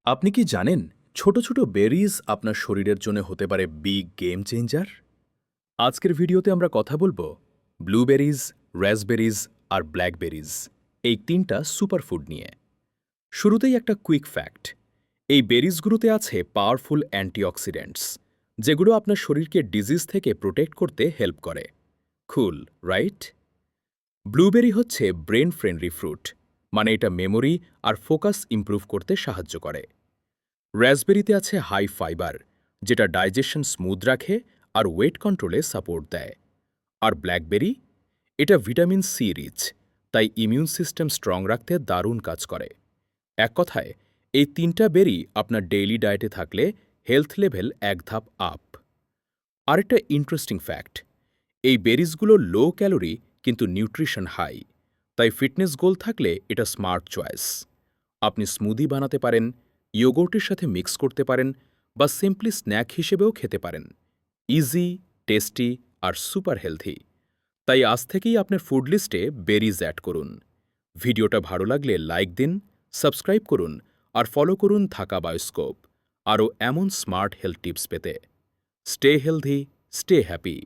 আপনি কি জানেন ছোট ছোট বেরিজ আপনার শরীরের জন্য হতে পারে বিগ গেম চেঞ্জার? আজকের ভিডিওতে আমরা কথা বলবো ব্লুবেরিজ, রাসবেরিজ আর ব্ল্যাকবেরিজ, এই তিনটা সুপারফুড নিয়ে। শুরুতেই একটা কুইক ফ্যাক্ট: এই বেরিজগুলোতে আছে পাওয়ারফুল অ্যান্টিঅক্সিডেন্টস, যেগুলো আপনার শরীরকে ডিজিজ থেকে প্রোটেক্ট করতে হেল্প করে। কুল, রাইট? ব্লুবেরি হচ্ছে ব্রেন ফ্রেন্ডলি ফ্রুট, মানে এটা মেমোরি আর ফোকাস ইমপ্রুভ করতে সাহায্য করে। রাসবেরিতে আছে হাই ফাইবার, যেটা ডাইজেশন স্মুথ রাখে আর ওয়েট কন্ট্রোলে সাপোর্ট দেয়। আর ব্ল্যাকবেরি, এটা ভিটামিন সি রিচ, তাই ইমিউন সিস্টেম স্ট্রং রাখতে দারুণ কাজ করে। এক কথায়, এই তিনটা বেরি আপনার ডেইলি ডায়েটে থাকলে হেলথ লেভেল এক ধাপ আপ। আরেকটা ইন্টারেস্টিং ফ্যাক্ট: এই বেরিজগুলো লো ক্যালোরি কিন্তু নিউট্রিশন হাই, তাই ফিটনেস গোল থাকলে এটা স্মার্ট চয়েস। আপনি স্মুদি বানাতে পারেন, ইয়োগর্টের সাথে মিক্স করতে পারেন, বা সিম্পলি স্ন্যাক হিসেবেও খেতে পারেন। ইজি, টেস্টি আর সুপার হেলথি। তাই আজ থেকেই আপনার ফুড লিস্টে বেরিজ অ্যাড করুন। ভিডিওটা ভালো লাগলে লাইক দিন, সাবস্ক্রাইব করুন আর ফলো করুন ঢাকা বায়োস্কোপ আরও এমন স্মার্ট হেলথ টিপস পেতে। Stay healthy, stay happy.